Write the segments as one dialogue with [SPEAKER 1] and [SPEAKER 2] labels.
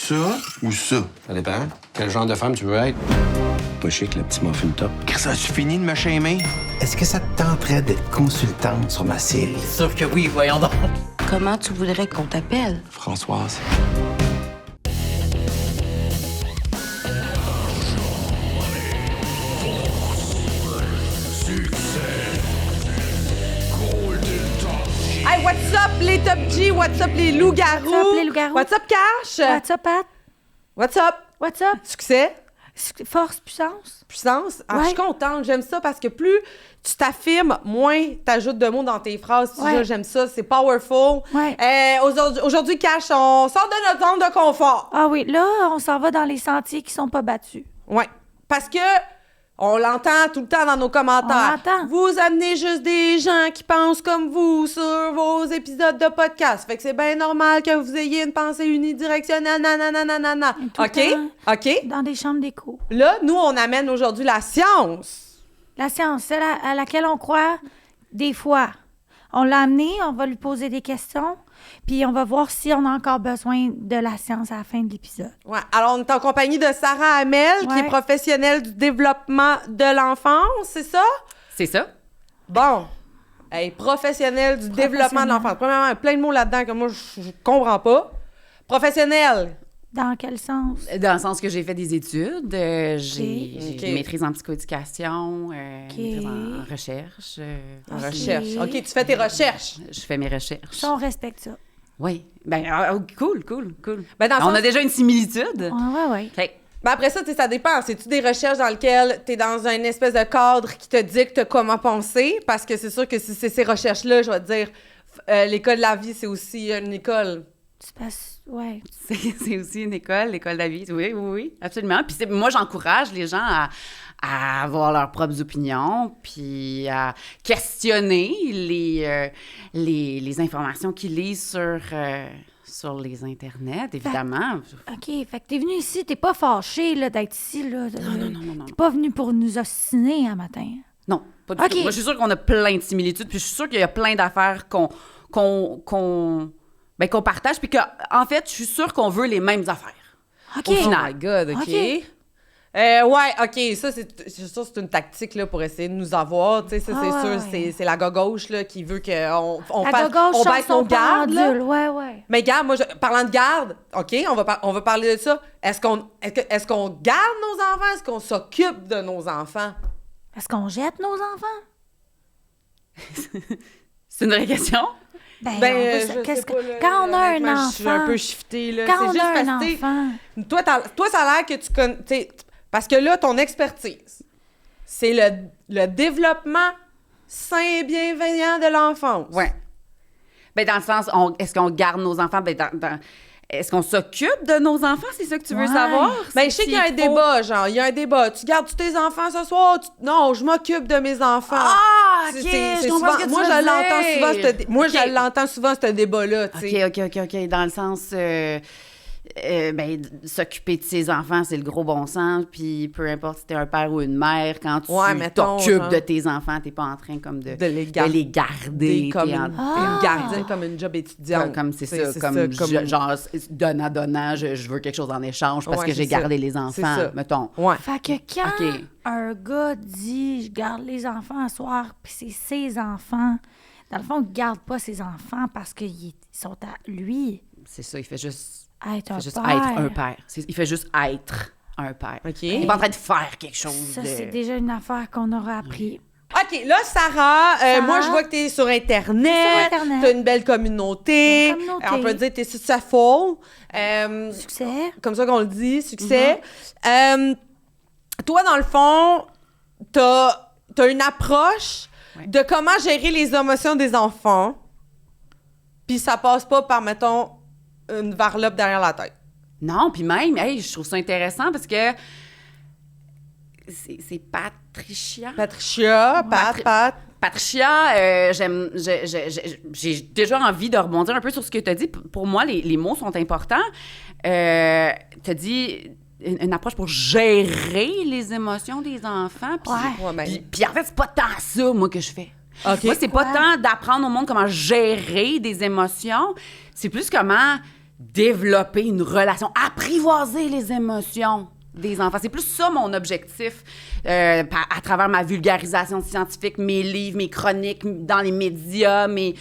[SPEAKER 1] Ça ou ça?
[SPEAKER 2] Ça dépend. Quel genre de femme tu veux être?
[SPEAKER 3] Pas chic, le petit muffin top.
[SPEAKER 1] Ça a-tu fini de me shamer?
[SPEAKER 3] Est-ce que ça te tenterait d'être consultante sur ma série?
[SPEAKER 4] Sûr que oui, voyons donc.
[SPEAKER 5] Comment tu voudrais qu'on t'appelle?
[SPEAKER 1] Françoise.
[SPEAKER 6] Hey, what's up les Top G? What's up les loups-garous?
[SPEAKER 7] What's up, les loups-garous?
[SPEAKER 6] What's up Cash?
[SPEAKER 7] What's up, Pat?
[SPEAKER 6] What's up?
[SPEAKER 7] What's up?
[SPEAKER 6] Succès?
[SPEAKER 7] Force, puissance?
[SPEAKER 6] Puissance? Ah,
[SPEAKER 7] Ouais.
[SPEAKER 6] je suis contente, j'aime ça parce que plus tu t'affirmes, moins t'ajoutes de mots dans tes phrases. Tu dis,
[SPEAKER 7] Ouais.
[SPEAKER 6] ah, j'aime ça, c'est powerful.
[SPEAKER 7] Ouais.
[SPEAKER 6] Aujourd'hui, Cash, on sort de notre zone de confort.
[SPEAKER 7] Ah oui, là, on s'en va dans les sentiers qui sont pas battus.
[SPEAKER 6] Ouais. Parce que on l'entend tout le temps dans nos commentaires.
[SPEAKER 7] On l'entend.
[SPEAKER 6] Vous amenez juste des gens qui pensent comme vous sur vos épisodes de podcast. Fait que c'est bien normal que vous ayez une pensée unidirectionnelle. Nanana.
[SPEAKER 7] Tout le
[SPEAKER 6] OK?
[SPEAKER 7] temps.
[SPEAKER 6] OK?
[SPEAKER 7] Dans des chambres d'écho.
[SPEAKER 6] Là, nous, on amène aujourd'hui la science.
[SPEAKER 7] La science, celle à laquelle on croit des fois. On l'a amené, on va lui poser des questions, puis on va voir si on a encore besoin de la science à la fin de l'épisode.
[SPEAKER 6] Ouais. Alors, on est en compagnie de Sarah Hamel, qui est
[SPEAKER 7] Ouais.
[SPEAKER 6] professionnelle du développement de l'enfance, c'est ça?
[SPEAKER 4] C'est ça?
[SPEAKER 6] Bon. Hey, professionnelle du développement de l'enfance. Premièrement, il y a plein de mots là-dedans que moi, je comprends pas. Professionnelle.
[SPEAKER 7] Dans quel sens?
[SPEAKER 4] Dans le sens que j'ai fait des études, j'ai
[SPEAKER 6] Ok.
[SPEAKER 4] une maîtrise en psychoéducation, une
[SPEAKER 7] Ok.
[SPEAKER 4] maîtrise en recherche.
[SPEAKER 6] Recherche. OK, tu fais tes recherches.
[SPEAKER 4] Je fais mes recherches.
[SPEAKER 7] Ça, on respecte ça.
[SPEAKER 4] Oui. Ben, cool.
[SPEAKER 6] Ben, dans le
[SPEAKER 4] On
[SPEAKER 6] sens-
[SPEAKER 4] a déjà une similitude.
[SPEAKER 7] Ouais.
[SPEAKER 4] OK.
[SPEAKER 6] Ben après ça, tu sais, ça dépend. C'est-tu des recherches dans lesquelles tu es dans une espèce de cadre qui te dicte comment penser? Parce que c'est sûr que si c'est ces recherches-là, je vais te dire, l'école de la vie, c'est aussi une école.
[SPEAKER 7] Tu passes... Ouais.
[SPEAKER 4] C'est aussi une école, l'école de la vie. Oui, absolument. Puis moi, j'encourage les gens à avoir leurs propres opinions, puis à questionner les informations qu'ils lisent sur les internets, évidemment.
[SPEAKER 7] OK, fait que t'es venu ici, t'es pas fâché là, d'être ici. Là,
[SPEAKER 4] Non.
[SPEAKER 7] T'es pas venu pour nous ostiner un matin.
[SPEAKER 4] Non, pas du
[SPEAKER 7] OK.
[SPEAKER 4] tout. Moi, je suis sûre qu'on a plein de similitudes, puis je suis sûre qu'il y a plein d'affaires qu'on partage, puis qu'en fait, je suis sûre qu'on veut les mêmes affaires.
[SPEAKER 7] OK.
[SPEAKER 4] Au final.
[SPEAKER 6] Oh my God, OK.
[SPEAKER 7] OK.
[SPEAKER 6] Ouais, OK, ça, c'est une tactique là, pour essayer de nous avoir. Tu sais, ça, c'est
[SPEAKER 7] Ah,
[SPEAKER 6] sûr,
[SPEAKER 7] ouais.
[SPEAKER 6] c'est la gauche là, qui veut qu'on
[SPEAKER 7] La
[SPEAKER 6] fasse...
[SPEAKER 7] gauche
[SPEAKER 6] on
[SPEAKER 7] change
[SPEAKER 6] baisse
[SPEAKER 7] son
[SPEAKER 6] nos gardes, là.
[SPEAKER 7] pendule. Ouais.
[SPEAKER 6] Mais garde, moi, parlant de garde, OK, on va parler de ça. Est-ce qu'on garde nos enfants? Est-ce qu'on s'occupe de nos enfants?
[SPEAKER 7] Est-ce qu'on jette nos enfants?
[SPEAKER 4] C'est une vraie question?
[SPEAKER 7] Ben,
[SPEAKER 6] Ben,
[SPEAKER 7] on veut
[SPEAKER 6] je
[SPEAKER 7] ça-
[SPEAKER 6] sais
[SPEAKER 7] qu'est-ce que...
[SPEAKER 6] pas, là,
[SPEAKER 7] Quand on a un
[SPEAKER 6] moi,
[SPEAKER 7] enfant...
[SPEAKER 6] je suis un peu shiftée, là.
[SPEAKER 7] Quand
[SPEAKER 6] C'est
[SPEAKER 7] on a
[SPEAKER 6] juste
[SPEAKER 7] un
[SPEAKER 6] parce que, tu sais,
[SPEAKER 7] enfant...
[SPEAKER 6] toi, ça a l'air que tu connais... tu sais, parce que là, ton expertise, c'est le développement sain et bienveillant de l'enfance.
[SPEAKER 4] Oui. Ben, dans le sens, est-ce qu'on garde nos enfants? Ben, est-ce qu'on s'occupe de nos enfants? C'est ça que tu veux
[SPEAKER 7] Ouais.
[SPEAKER 4] savoir?
[SPEAKER 6] Ben, je sais qu'il y a un
[SPEAKER 4] S'il faut-
[SPEAKER 6] débat, genre, il y a un débat. Tu gardes-tu tes enfants ce soir? Non, je m'occupe de mes enfants.
[SPEAKER 4] Ah, OK,
[SPEAKER 6] C'est
[SPEAKER 4] je comprends
[SPEAKER 6] souvent-
[SPEAKER 4] ce que tu
[SPEAKER 6] moi,
[SPEAKER 4] veux
[SPEAKER 6] je l'entends
[SPEAKER 4] dire.
[SPEAKER 6] souvent, moi,
[SPEAKER 4] OK.
[SPEAKER 6] je l'entends souvent, ce débat-là, tu sais.
[SPEAKER 4] OK. Dans le sens, ben, s'occuper de ses enfants, c'est le gros bon sens. Puis peu importe si t'es un père ou une mère, quand tu
[SPEAKER 6] Ouais, mettons,
[SPEAKER 4] t'occupes
[SPEAKER 6] genre.
[SPEAKER 4] de tes enfants, t'es pas en train comme de
[SPEAKER 6] les
[SPEAKER 4] garder.
[SPEAKER 6] comme
[SPEAKER 4] t'es
[SPEAKER 6] une,
[SPEAKER 4] en-
[SPEAKER 6] une gardienne, comme une job étudiante.
[SPEAKER 4] Comme c'est ça, comme genre donnant, je veux quelque chose en échange parce
[SPEAKER 6] Ouais,
[SPEAKER 4] que j'ai
[SPEAKER 6] c'est ça.
[SPEAKER 4] gardé les
[SPEAKER 6] C'est
[SPEAKER 4] enfants,
[SPEAKER 6] ça.
[SPEAKER 4] mettons.
[SPEAKER 6] Ouais.
[SPEAKER 7] Fait que quand
[SPEAKER 4] OK.
[SPEAKER 7] un gars dit « je garde les enfants un soir », puis c'est ses enfants, dans le fond, il garde pas ses enfants parce qu'ils sont à lui
[SPEAKER 4] C'est ça, il fait juste
[SPEAKER 7] être un
[SPEAKER 4] être
[SPEAKER 7] père.
[SPEAKER 4] un père. Il fait juste être un père.
[SPEAKER 6] OK.
[SPEAKER 4] Il n'est pas en train de faire quelque chose
[SPEAKER 7] Ça,
[SPEAKER 4] de...
[SPEAKER 7] c'est déjà une affaire qu'on aura appris.
[SPEAKER 6] OK, là, Sarah,
[SPEAKER 7] Sarah.
[SPEAKER 6] moi, je vois que t'es sur Internet.
[SPEAKER 7] Sur Internet.
[SPEAKER 6] T'as une belle communauté.
[SPEAKER 7] Belle communauté.
[SPEAKER 6] On peut dire que t'es successful.
[SPEAKER 7] Succès.
[SPEAKER 6] Comme ça qu'on le dit, succès. Toi, dans le fond, t'as une approche
[SPEAKER 4] Ouais.
[SPEAKER 6] de comment gérer les émotions des enfants. Puis ça passe pas par, mettons, une varlope derrière la tête.
[SPEAKER 4] Non, puis même, hey, je trouve ça intéressant parce que c'est Patricia.
[SPEAKER 6] Patricia, Pat.
[SPEAKER 4] Patricia, j'ai déjà envie de rebondir un peu sur ce que tu as dit. Pour moi, les mots sont importants. Tu as dit une approche pour gérer les émotions des enfants. Puis,
[SPEAKER 6] Ouais, ben-
[SPEAKER 4] puis en fait, c'est pas tant ça, moi, que je fais.
[SPEAKER 6] OK.
[SPEAKER 4] Moi, c'est pas
[SPEAKER 7] Quoi?
[SPEAKER 4] tant d'apprendre au monde comment gérer des émotions. C'est plus comment développer une relation, apprivoiser les émotions des enfants. C'est plus ça mon objectif à travers ma vulgarisation scientifique, mes livres, mes chroniques dans les médias, mes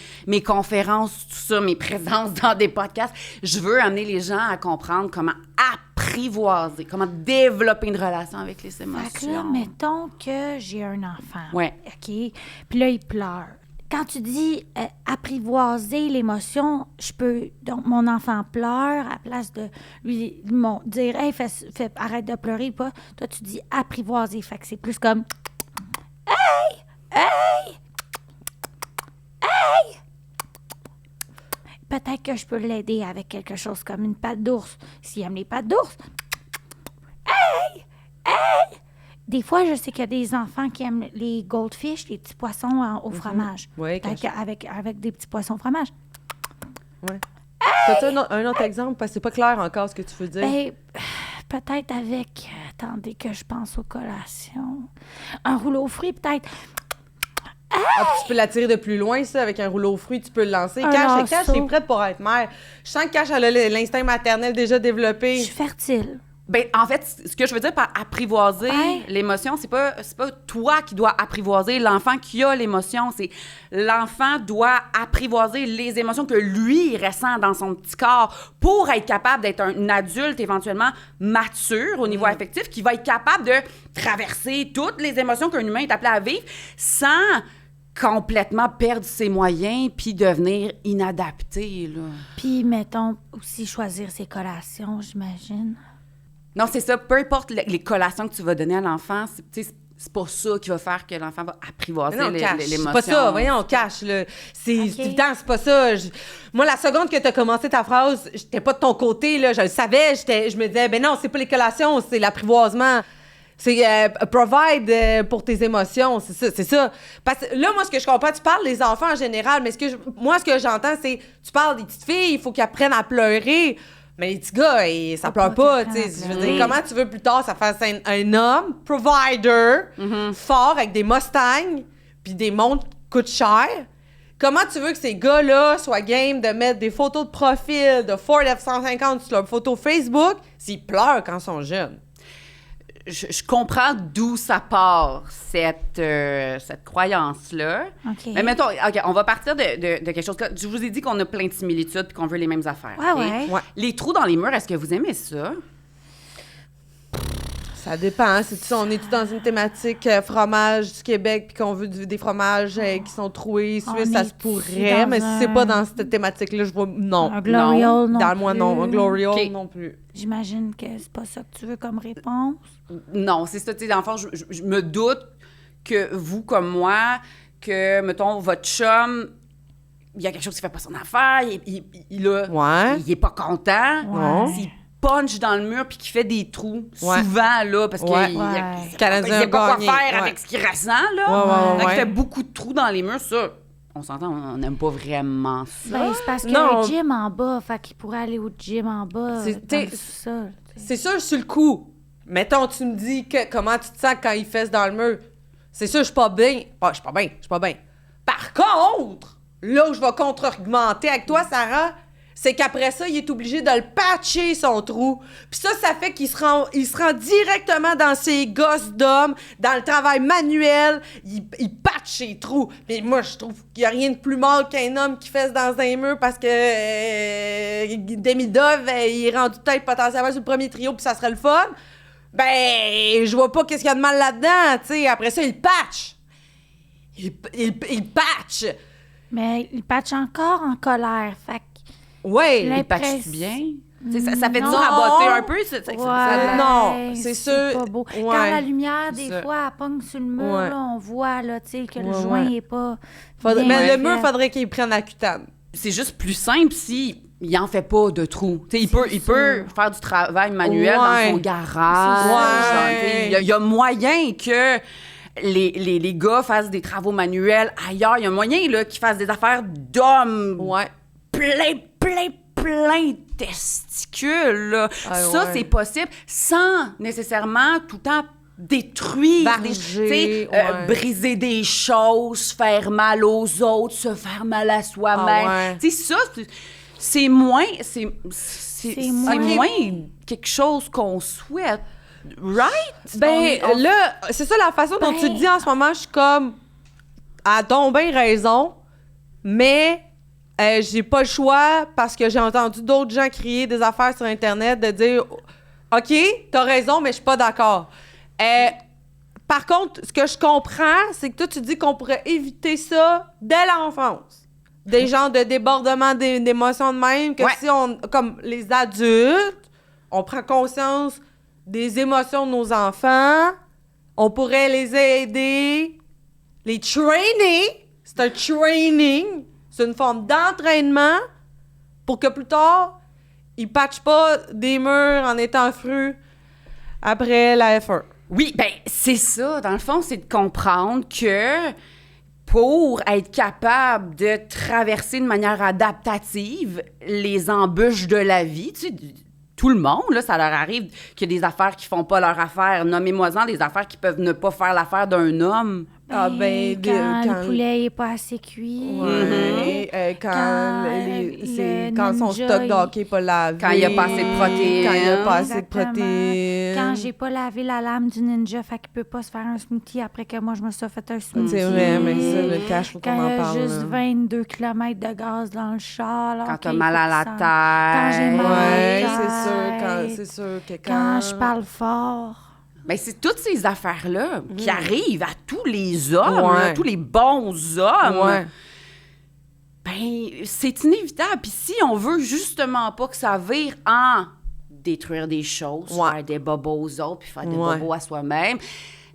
[SPEAKER 4] conférences, tout ça, mes présences dans des podcasts. Je veux amener les gens à comprendre comment apprivoiser, comment développer une relation avec les émotions.
[SPEAKER 7] Fait que là, mettons que j'ai un enfant.
[SPEAKER 4] Ouais.
[SPEAKER 7] OK? Puis là, il pleure. Quand tu dis apprivoiser l'émotion, je peux... Donc, mon enfant pleure, à place de lui dire « Hey, arrête de pleurer », pas. Toi, tu dis apprivoiser. Fait que c'est plus comme « Hey! Hey! Hey! » Peut-être que je peux l'aider avec quelque chose comme une patte d'ours, s'il aime les pattes d'ours. « Hey! Hey! » Des fois, je sais qu'il y a des enfants qui aiment les goldfish, les petits poissons au fromage.
[SPEAKER 6] Oui,
[SPEAKER 7] peut-être avec des petits poissons au fromage.
[SPEAKER 6] Ouais. T'as-tu un autre exemple? Parce que c'est pas clair encore ce que tu veux dire.
[SPEAKER 7] Ben, peut-être avec... Attendez que je pense aux collations. Un rouleau aux fruits, peut-être.
[SPEAKER 6] Ah, tu peux l'attirer de plus loin, ça, avec un rouleau aux fruits, tu peux le lancer.
[SPEAKER 7] Un
[SPEAKER 6] Cache
[SPEAKER 7] lasso.
[SPEAKER 6] est prête pour être mère. Je sens que Cache, elle a l'instinct maternel déjà
[SPEAKER 7] Je
[SPEAKER 6] développé.
[SPEAKER 7] suis fertile.
[SPEAKER 4] Ben, en fait, ce que je veux dire par apprivoiser l'émotion, c'est pas toi qui dois apprivoiser l'enfant qui a l'émotion. C'est l'enfant doit apprivoiser les émotions que lui il ressent dans son petit corps pour être capable d'être un adulte éventuellement mature au niveau affectif qui va être capable de traverser toutes les émotions qu'un humain est appelé à vivre sans complètement perdre ses moyens puis devenir inadapté, là.
[SPEAKER 7] Puis, mettons, aussi choisir ses collations, j'imagine.
[SPEAKER 4] Non, c'est ça. Peu importe les collations que tu vas donner à l'enfant, c'est pas ça qui va faire que l'enfant va apprivoiser
[SPEAKER 6] Non, Cache,
[SPEAKER 4] l'émotion.
[SPEAKER 6] c'est pas ça. Voyons, Cache, là. C'est
[SPEAKER 7] Ok.
[SPEAKER 6] tout le temps, c'est pas ça. Moi, la seconde que t'as commencé ta phrase, j'étais pas de ton côté, là. Je le savais. Je me disais, ben non, c'est pas les collations, c'est l'apprivoisement. C'est provide pour tes émotions, c'est ça. Parce que là, moi, ce que je comprends, tu parles des enfants en général, mais ce que j'entends, c'est, tu parles des petites filles, il faut qu'elles apprennent à pleurer. Mais les petits gars, ça pleure pas, tu sais. Je veux dire, comment tu veux plus tard, ça fasse un homme, provider, fort, avec des Mustangs, puis des montres qui coûtent cher. Comment tu veux que ces gars-là soient game de mettre des photos de profil de Ford F-150 sur leur photo Facebook s'ils pleurent quand ils sont jeunes?
[SPEAKER 4] Je comprends d'où ça part, cette croyance-là.
[SPEAKER 7] OK.
[SPEAKER 4] Mais mettons, OK, on va partir de quelque chose. Je vous ai dit qu'on a plein de similitudes et qu'on veut les mêmes affaires.
[SPEAKER 7] Ouais,
[SPEAKER 4] OK?
[SPEAKER 7] ouais.
[SPEAKER 6] Ouais.
[SPEAKER 4] Les trous dans les murs, est-ce que vous aimez ça?
[SPEAKER 6] Ça dépend. Hein. On est dans une thématique fromage du Québec puis qu'on veut des fromages qui sont troués suisses, ça se pourrait.
[SPEAKER 7] dans
[SPEAKER 6] Mais si c'est pas dans cette thématique-là, je vois non.
[SPEAKER 7] Un Gloriole, non
[SPEAKER 6] Dans le moi, non. Un
[SPEAKER 7] plus.
[SPEAKER 6] Gloriole,
[SPEAKER 4] OK.
[SPEAKER 6] non plus.
[SPEAKER 7] J'imagine que c'est pas ça que tu veux comme réponse.
[SPEAKER 4] Non, c'est ça. Tu sais, dans le fond, je me doute que vous, comme moi, que, mettons, votre chum, il y a quelque chose qui fait pas son affaire,
[SPEAKER 6] Ouais.
[SPEAKER 4] il est pas content.
[SPEAKER 6] Ouais.
[SPEAKER 4] S'il punch dans le mur puis qu'il fait des trous,
[SPEAKER 6] Ouais.
[SPEAKER 4] souvent, là, parce
[SPEAKER 6] Ouais.
[SPEAKER 4] qu'il
[SPEAKER 7] Ouais.
[SPEAKER 4] il
[SPEAKER 6] Canadien
[SPEAKER 4] sait pas quoi
[SPEAKER 6] gagné.
[SPEAKER 4] faire
[SPEAKER 6] Ouais.
[SPEAKER 4] avec ce qu'il ressent, là.
[SPEAKER 6] Ouais.
[SPEAKER 4] Donc, il fait beaucoup de trous dans les murs, ça. On s'entend, on n'aime pas vraiment ça.
[SPEAKER 7] Ben, c'est parce qu'il y
[SPEAKER 6] Non.
[SPEAKER 7] a un gym en bas, fait qu'il pourrait aller au gym en bas.
[SPEAKER 6] C'est-
[SPEAKER 7] dans
[SPEAKER 6] t'sais,
[SPEAKER 7] le sous-sol, tu sais.
[SPEAKER 6] C'est sûr, sur le coup. Mettons, tu me dis comment tu te sens quand il fesse dans le mur. C'est sûr, je suis pas bien. Ah, je suis pas bien. Par contre, là où je vais contre-argumenter avec toi, Sarah, c'est qu'après ça, il est obligé de le patcher, son trou. Puis ça fait qu'il se rend directement dans ses gosses d'hommes, dans le travail manuel. Il patche ses trous. Mais moi, je trouve qu'il n'y a rien de plus mal qu'un homme qui fesse dans un mur parce que Demi-Dove, il est rendu peut-être potentiellement sur le premier trio, puis ça serait le fun. Ben, je vois pas qu'est-ce qu'il y a de mal là-dedans, tu sais. Après ça, il patch. Il patch.
[SPEAKER 7] Mais il patche encore en colère, fait que...
[SPEAKER 6] Ouais.
[SPEAKER 7] La-
[SPEAKER 4] Il patche
[SPEAKER 7] L'impress-
[SPEAKER 4] bien. Tu sais, ça fait
[SPEAKER 7] Non.
[SPEAKER 4] dur à botter un peu.
[SPEAKER 7] Ouais,
[SPEAKER 6] non, c'est sûr.
[SPEAKER 7] pas beau.
[SPEAKER 6] Ouais.
[SPEAKER 7] Quand la lumière,
[SPEAKER 6] C'est
[SPEAKER 7] des
[SPEAKER 6] ça.
[SPEAKER 7] fois, elle pogne sur le mur,
[SPEAKER 6] Ouais.
[SPEAKER 7] là, on voit là, tu sais, que le
[SPEAKER 6] Ouais,
[SPEAKER 7] joint
[SPEAKER 6] ouais.
[SPEAKER 7] est pas...
[SPEAKER 6] Mais
[SPEAKER 7] bien
[SPEAKER 6] le mur,
[SPEAKER 7] fait.
[SPEAKER 6] faudrait qu'il prenne la cutane.
[SPEAKER 4] C'est juste plus simple si il en fait pas de trous. Tu sais, il peut faire du travail manuel
[SPEAKER 6] Ouais.
[SPEAKER 4] dans son garage.
[SPEAKER 6] Ouais.
[SPEAKER 4] Genre, tu sais, il y a moyen que les gars fassent des travaux manuels ailleurs. Il y a moyen là, qu'ils fassent des affaires d'hommes
[SPEAKER 6] Ouais.
[SPEAKER 4] plein de testicules. Là.
[SPEAKER 6] Ah,
[SPEAKER 4] Ça,
[SPEAKER 6] ouais.
[SPEAKER 4] c'est possible sans nécessairement tout le temps détruire,
[SPEAKER 6] Varger,
[SPEAKER 4] tu sais,
[SPEAKER 6] ouais.
[SPEAKER 4] briser des choses, faire mal aux autres, se faire mal à soi-même.
[SPEAKER 6] Ah, ouais.
[SPEAKER 4] Tu sais, ça, c'est moins... C'est
[SPEAKER 7] moins-
[SPEAKER 4] moins quelque chose qu'on souhaite. Right?
[SPEAKER 6] Ben, là, c'est ça la façon dont tu te dis en ce moment. Je suis comme, elle a donc bien raison, mais j'ai pas le choix parce que j'ai entendu d'autres gens crier des affaires sur Internet de dire, OK, t'as raison, mais je suis pas d'accord. Par contre, ce que je comprends, c'est que toi, tu dis qu'on pourrait éviter ça dès l'enfance. Des genres de débordements d'émotions de même, que si on, comme les adultes, on prend conscience des émotions de nos enfants, on pourrait les aider, les trainer. C'est un training, c'est une forme d'entraînement pour que plus tard, ils patchent pas des murs en étant frus après la F1.
[SPEAKER 4] Oui, ben c'est ça. Dans le fond, c'est de comprendre que pour être capable de traverser de manière adaptative les embûches de la vie, tu sais, tout le monde, là, ça leur arrive qu'il y a des affaires qui font pas leur affaire. Nommez-moi-en des affaires qui peuvent ne pas faire l'affaire d'un homme.
[SPEAKER 6] Ah ben,
[SPEAKER 7] quand le poulet n'est pas assez cuit.
[SPEAKER 6] Ouais, quand son
[SPEAKER 7] ninja,
[SPEAKER 6] stock de hockey n'est pas lavé.
[SPEAKER 4] Quand il n'y a pas assez de protéines.
[SPEAKER 6] Quand il n'y a pas assez de
[SPEAKER 7] Exactement.
[SPEAKER 6] protéines.
[SPEAKER 7] Quand j'ai pas lavé la lame du ninja, fait qu'il peut pas se faire un smoothie après que moi je me suis fait un smoothie.
[SPEAKER 6] C'est vrai, mais ça, le cash, faut qu'on
[SPEAKER 7] Quand
[SPEAKER 6] en
[SPEAKER 7] il y a
[SPEAKER 6] parle.
[SPEAKER 7] juste
[SPEAKER 6] là.
[SPEAKER 7] 22 km de gaz dans le char. alors
[SPEAKER 4] Quand t'as
[SPEAKER 7] qu'il
[SPEAKER 4] mal
[SPEAKER 7] faut
[SPEAKER 4] à la
[SPEAKER 7] que ça-
[SPEAKER 4] tête.
[SPEAKER 7] Quand j'ai mal
[SPEAKER 6] Ouais,
[SPEAKER 7] à la
[SPEAKER 6] c'est
[SPEAKER 7] tête.
[SPEAKER 6] sûr que
[SPEAKER 7] Quand je parle fort.
[SPEAKER 4] Ben, c'est toutes ces affaires-là qui arrivent à tous les hommes,
[SPEAKER 6] Ouais.
[SPEAKER 4] là, tous les bons hommes.
[SPEAKER 6] Ouais.
[SPEAKER 4] Ben, c'est inévitable. Puis si on veut justement pas que ça vire en détruire des choses,
[SPEAKER 6] Ouais.
[SPEAKER 4] faire des bobos aux autres, puis faire des
[SPEAKER 6] Ouais.
[SPEAKER 4] bobos à soi-même,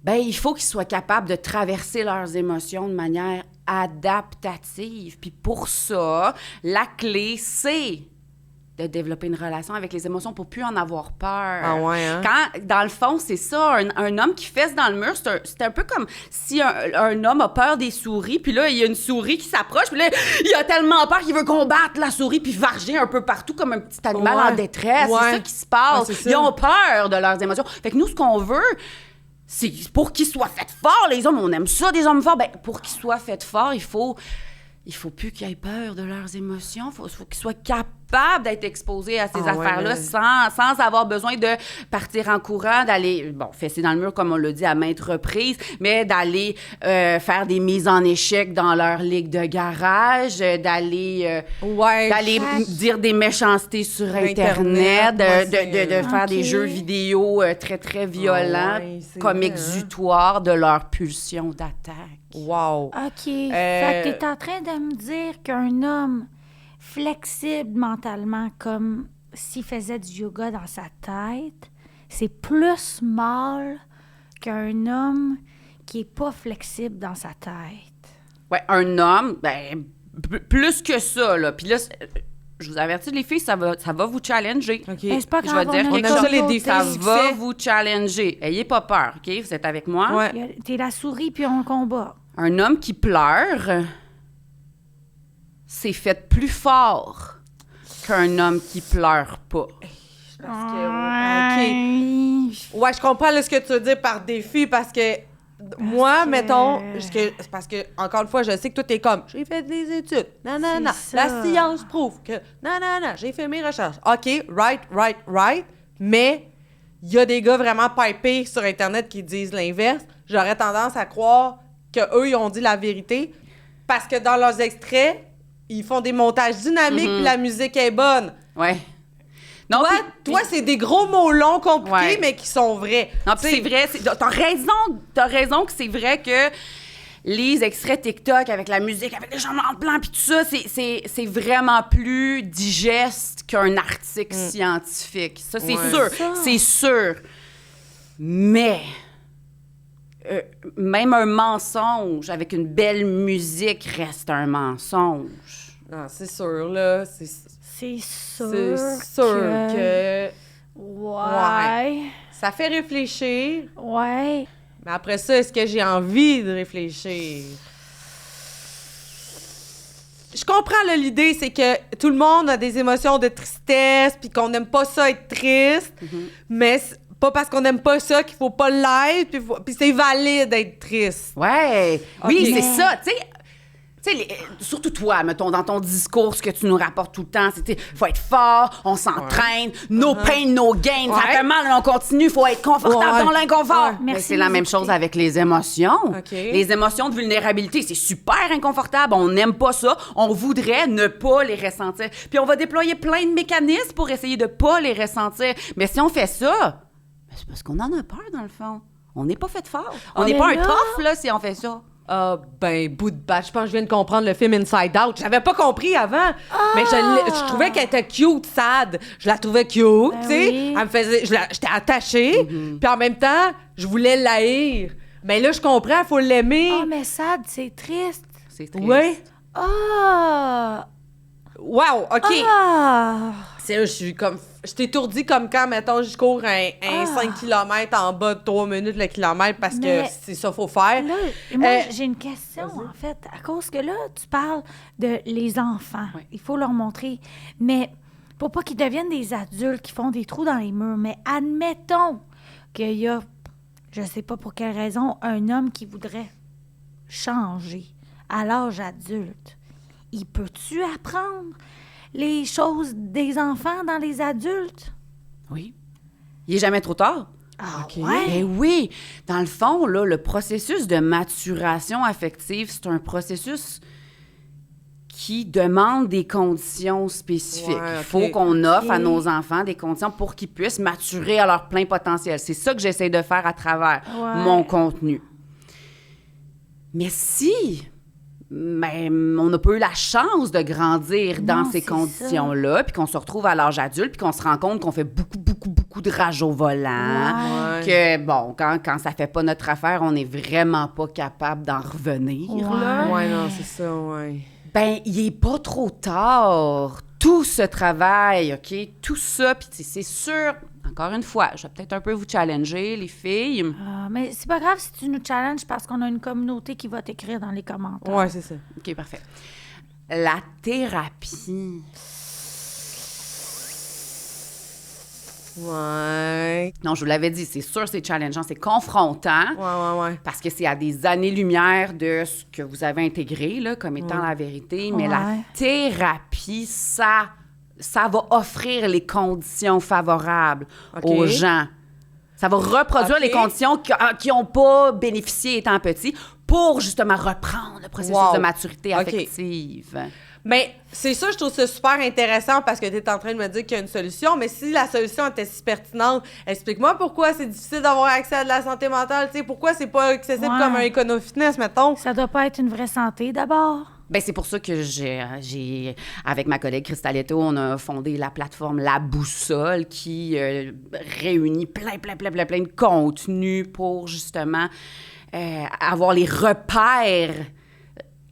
[SPEAKER 4] ben il faut qu'ils soient capables de traverser leurs émotions de manière adaptative. Puis pour ça, la clé, c'est de développer une relation avec les émotions pour plus en avoir peur.
[SPEAKER 6] Ah ouais, hein?
[SPEAKER 4] Quand, dans le fond, c'est ça, un homme qui fesse dans le mur, c'est un peu comme si un homme a peur des souris, puis là, il y a une souris qui s'approche, puis là, il a tellement peur qu'il veut combattre la souris, puis varger un peu partout comme un petit animal
[SPEAKER 6] Ouais.
[SPEAKER 4] en détresse.
[SPEAKER 6] Ouais.
[SPEAKER 4] C'est ça qui se passe.
[SPEAKER 6] Ouais, c'est ça.
[SPEAKER 4] Ils ont peur de leurs émotions. Fait que nous, ce qu'on veut, c'est pour qu'ils soient faits forts, les hommes, on aime ça, des hommes forts. Ben, pour qu'ils soient faits forts, il faut plus qu'ils aient peur de leurs émotions. Il faut qu'ils soient capables d'être exposés à ces
[SPEAKER 6] Ah ouais,
[SPEAKER 4] affaires-là
[SPEAKER 6] mais-
[SPEAKER 4] sans avoir besoin de partir en courant, d'aller, fesser dans le mur, comme on l'a dit à maintes reprises, mais d'aller faire des mises en échec dans leur ligue de garage, d'aller dire des méchancetés sur Internet, de faire des
[SPEAKER 7] Ok.
[SPEAKER 4] jeux vidéo très, très violents
[SPEAKER 6] ouais, c'est
[SPEAKER 4] comme
[SPEAKER 6] vrai, hein.
[SPEAKER 4] exutoire de leur pulsion d'attaque.
[SPEAKER 6] Wow.
[SPEAKER 7] OK. Fait que t'es en train de me dire qu'un homme flexible mentalement, comme s'il faisait du yoga dans sa tête, c'est plus mal qu'un homme qui est pas flexible dans sa tête.
[SPEAKER 4] Ouais, un homme, plus que ça, là. Puis là, je vous avertis, les filles, ça va vous challenger.
[SPEAKER 6] OK.
[SPEAKER 7] Ben, c'est pas
[SPEAKER 4] Je
[SPEAKER 7] grave,
[SPEAKER 4] vais dire
[SPEAKER 7] on a
[SPEAKER 4] quelque
[SPEAKER 6] chose.
[SPEAKER 7] comme
[SPEAKER 6] les
[SPEAKER 7] l'autre
[SPEAKER 6] défis.
[SPEAKER 4] Ça
[SPEAKER 7] succès.
[SPEAKER 4] va vous challenger. Ayez pas peur, OK? Vous êtes avec moi?
[SPEAKER 6] Ouais.
[SPEAKER 7] Il y a- T'es la souris puis on combat.
[SPEAKER 4] Un homme qui pleure, c'est fait plus fort qu'un homme qui pleure pas.
[SPEAKER 6] Parce que, OK. Ouais, je comprends là, ce que tu veux dire par défi parce que moi,
[SPEAKER 7] que-
[SPEAKER 6] mettons, c'est parce que, encore une fois, je sais que toi, t'es comme, j'ai fait des études, non,
[SPEAKER 7] C'est
[SPEAKER 6] la
[SPEAKER 7] ça.
[SPEAKER 6] science prouve que, non, j'ai fait mes recherches. OK, right, mais il y a des gars vraiment pipés sur Internet qui disent l'inverse. J'aurais tendance à croire qu'eux, ils ont dit la vérité parce que dans leurs extraits, ils font des montages dynamiques puis la musique est bonne.
[SPEAKER 4] Ouais. Non,
[SPEAKER 6] Toi, c'est des gros mots longs, compliqués,
[SPEAKER 4] Ouais.
[SPEAKER 6] mais qui sont vrais.
[SPEAKER 4] non, puis c'est vrai. T'as raison que c'est vrai que les extraits TikTok avec la musique, avec les gens dans le plan, puis tout ça, c'est vraiment plus digeste qu'un article scientifique. Ça, c'est
[SPEAKER 6] Ouais.
[SPEAKER 4] sûr.
[SPEAKER 7] Ça.
[SPEAKER 4] C'est sûr. Mais même un mensonge avec une belle musique reste un mensonge.
[SPEAKER 6] Non, c'est sûr, là.
[SPEAKER 7] C'est
[SPEAKER 6] C'est
[SPEAKER 7] sûr,
[SPEAKER 6] sûr que
[SPEAKER 7] Ouais.
[SPEAKER 6] ça fait réfléchir.
[SPEAKER 7] Ouais.
[SPEAKER 6] Mais après ça, est-ce que j'ai envie de réfléchir? Je comprends, là, l'idée, c'est que tout le monde a des émotions de tristesse, puis qu'on n'aime pas ça être triste, mais c'est pas parce qu'on n'aime pas ça qu'il faut pas l'être, puis c'est valide d'être triste.
[SPEAKER 4] Ouais. Oui,
[SPEAKER 6] Ok.
[SPEAKER 4] c'est ça. Tu sais, Tu sais, surtout toi, mettons, dans ton discours, ce que tu nous rapportes tout le temps, c'est, faut être fort, on s'entraîne, no pain, no gain, ça fait mal, on continue, faut être confortable dans l'inconfort.
[SPEAKER 6] Ouais.
[SPEAKER 4] Mais
[SPEAKER 7] Merci
[SPEAKER 4] c'est la
[SPEAKER 7] de
[SPEAKER 4] même
[SPEAKER 7] nous écouter.
[SPEAKER 4] chose avec les émotions.
[SPEAKER 6] OK.
[SPEAKER 4] Les émotions de vulnérabilité, c'est super inconfortable, on n'aime pas ça, on voudrait ne pas les ressentir. Puis on va déployer plein de mécanismes pour essayer de pas les ressentir. Mais si on fait ça, c'est parce qu'on en a peur, dans le fond. On n'est pas fait fort. On n'est
[SPEAKER 7] mais
[SPEAKER 4] pas un
[SPEAKER 7] là-
[SPEAKER 4] tough, là, si on fait ça.
[SPEAKER 6] Ah, ben, bout de batte. Je pense que je viens de comprendre le film Inside Out. J'avais pas compris avant. Mais je trouvais qu'elle était cute, sad. Je la trouvais cute, tu sais.
[SPEAKER 7] oui.
[SPEAKER 6] Elle me faisait... J'étais attachée. Puis en même temps, je voulais l'haïr. Mais là, je comprends, il faut l'aimer.
[SPEAKER 7] Oh, mais sad, c'est triste.
[SPEAKER 4] C'est triste.
[SPEAKER 6] Ouais.
[SPEAKER 7] Ah!
[SPEAKER 6] Wow, OK.
[SPEAKER 7] Ah!
[SPEAKER 6] C'est là, je suis comme... Je t'étourdis comme quand, mettons, je cours un 5 km en bas de 3 minutes le kilomètre parce
[SPEAKER 7] Mais-
[SPEAKER 6] que c'est ça qu'il faut faire.
[SPEAKER 7] Là, moi,
[SPEAKER 6] Euh,
[SPEAKER 7] j'ai une question, en fait, à cause que là, tu parles de les enfants.
[SPEAKER 4] Oui.
[SPEAKER 7] Il faut leur montrer. Mais pour pas qu'ils deviennent des adultes qui font des trous dans les murs, mais admettons qu'il y a, je sais pas pour quelle raison, un homme qui voudrait changer à l'âge adulte. Il peut-tu apprendre les choses des enfants dans les adultes?
[SPEAKER 4] Oui. Il est jamais trop tard.
[SPEAKER 7] Ah,
[SPEAKER 6] OK.
[SPEAKER 7] ouais?
[SPEAKER 4] Eh oui, dans le fond, là, le processus de maturation affective, c'est un processus qui demande des conditions spécifiques.
[SPEAKER 6] Ouais,
[SPEAKER 4] Il faut
[SPEAKER 6] OK.
[SPEAKER 4] qu'on offre à
[SPEAKER 7] OK.
[SPEAKER 4] nos enfants des conditions pour qu'ils puissent maturer à leur plein potentiel. C'est ça que j'essaie de faire à travers
[SPEAKER 7] Ouais.
[SPEAKER 4] mon contenu. Mais si on n'a pas eu la chance de grandir dans
[SPEAKER 7] Non,
[SPEAKER 4] ces
[SPEAKER 7] c'est
[SPEAKER 4] conditions-là, puis qu'on se retrouve à l'âge adulte, puis qu'on se rend compte qu'on fait beaucoup de rage au volant,
[SPEAKER 6] Ouais.
[SPEAKER 4] que, bon, quand ça fait pas notre affaire, on n'est vraiment pas capable d'en revenir, là.
[SPEAKER 6] Ouais, non, c'est ça, ouais.
[SPEAKER 4] Ben, il est pas trop tard. Tout ce travail, OK? Tout ça, puis c'est sûr, encore une fois, je vais peut-être un peu vous challenger, les filles.
[SPEAKER 7] Ah, mais c'est pas grave si tu nous challenges parce qu'on a une communauté qui va t'écrire dans les commentaires.
[SPEAKER 6] Ouais, c'est ça.
[SPEAKER 4] OK, parfait. La thérapie.
[SPEAKER 6] Ouais.
[SPEAKER 4] Non, je vous l'avais dit, c'est sûr, c'est challengeant, c'est confrontant.
[SPEAKER 6] Ouais.
[SPEAKER 4] Parce que c'est à des années-lumière de ce que vous avez intégré là, comme étant la vérité. Mais la
[SPEAKER 7] Ouais.
[SPEAKER 4] thérapie, ça va offrir les conditions favorables
[SPEAKER 6] OK.
[SPEAKER 4] aux gens. Ça va reproduire
[SPEAKER 6] OK.
[SPEAKER 4] les conditions qui n'ont pas bénéficié étant petits pour justement reprendre le processus
[SPEAKER 6] Wow.
[SPEAKER 4] de maturité
[SPEAKER 6] OK.
[SPEAKER 4] affective.
[SPEAKER 6] Mais c'est ça, je trouve ça super intéressant parce que tu es en train de me dire qu'il y a une solution. Mais si la solution était si pertinente, explique-moi pourquoi c'est difficile d'avoir accès à de la santé mentale. Tu sais, pourquoi c'est pas accessible
[SPEAKER 7] Ouais.
[SPEAKER 6] comme un écono-fitness, mettons?
[SPEAKER 7] Ça doit pas être une vraie santé d'abord.
[SPEAKER 4] Ben, c'est pour ça que j'ai avec ma collègue Cristaletto, on a fondé la plateforme La Boussole qui réunit plein de contenus pour justement avoir les repères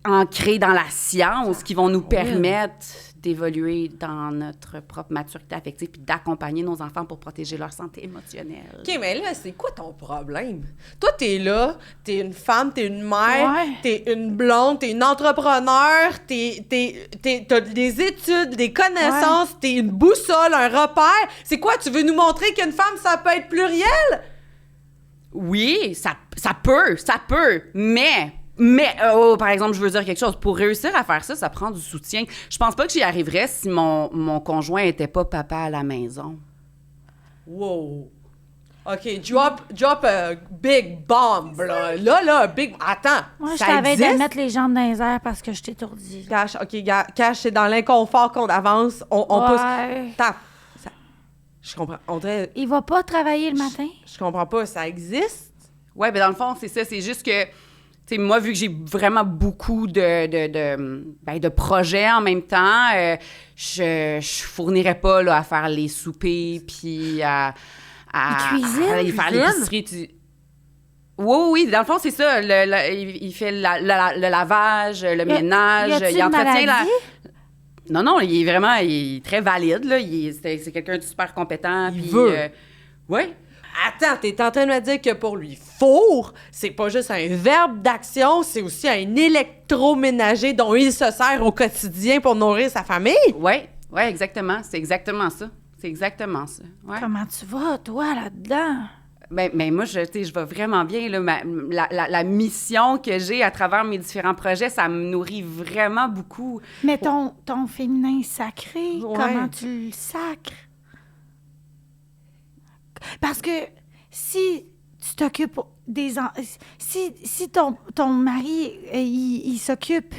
[SPEAKER 4] ancrés dans la science qui vont nous permettre d'évoluer dans notre propre maturité affective puis d'accompagner nos enfants pour protéger leur santé émotionnelle.
[SPEAKER 6] OK, mais là, c'est quoi ton problème? Toi, t'es là, t'es une femme, t'es une mère,
[SPEAKER 7] Ouais.
[SPEAKER 6] t'es une blonde, t'es une entrepreneur, t'as des études, des connaissances, t'es une boussole, un repère. C'est quoi? Tu veux nous montrer qu'une femme, ça peut être pluriel?
[SPEAKER 4] Oui, ça peut, mais par exemple, je veux dire quelque chose. Pour réussir à faire ça, ça prend du soutien. Je pense pas que j'y arriverais si mon conjoint était pas papa à la maison.
[SPEAKER 6] Wow. OK, drop a big bomb, là. Là, big... Attends,
[SPEAKER 7] Moi, je
[SPEAKER 6] ça
[SPEAKER 7] t'avais de
[SPEAKER 6] existe?
[SPEAKER 7] mettre les jambes dans les airs parce que je t'étourdis.
[SPEAKER 6] Cash, OK, Cash, c'est dans l'inconfort qu'on avance. On pousse...
[SPEAKER 7] Ouais.
[SPEAKER 6] Tape. Je comprends. On dirait...
[SPEAKER 7] Il va pas travailler le matin?
[SPEAKER 6] Je comprends pas, ça existe?
[SPEAKER 4] Ouais, ben dans le fond, c'est ça. C'est juste que, tu sais, moi, vu que j'ai vraiment beaucoup de projets en même temps, je fournirais pas là, à faire les soupers puis à
[SPEAKER 7] Il cuisine?
[SPEAKER 4] à aller faire l'épicerie. Oui, dans le fond, c'est ça. Il fait le lavage, le ménage,
[SPEAKER 7] y a-t-il
[SPEAKER 4] il
[SPEAKER 7] une
[SPEAKER 4] entretient la...
[SPEAKER 7] maladie?
[SPEAKER 4] Non, il est très valide, là. C'est quelqu'un de super compétent.
[SPEAKER 6] Il
[SPEAKER 4] puis,
[SPEAKER 6] veut.
[SPEAKER 4] oui.
[SPEAKER 6] Attends, t'es en train de me dire que pour lui, four, c'est pas juste un verbe d'action, c'est aussi un électroménager dont il se sert au quotidien pour nourrir sa famille?
[SPEAKER 4] Oui, exactement. C'est exactement ça. Ouais.
[SPEAKER 7] Comment tu vas, toi, là-dedans?
[SPEAKER 4] Ben moi, tu sais, je vais vraiment bien. Là, la mission que j'ai à travers mes différents projets, ça me nourrit vraiment beaucoup.
[SPEAKER 7] Mais ton féminin sacré,
[SPEAKER 6] Ouais.
[SPEAKER 7] comment tu le sacres? Parce que si tu t'occupes si ton mari, il s'occupe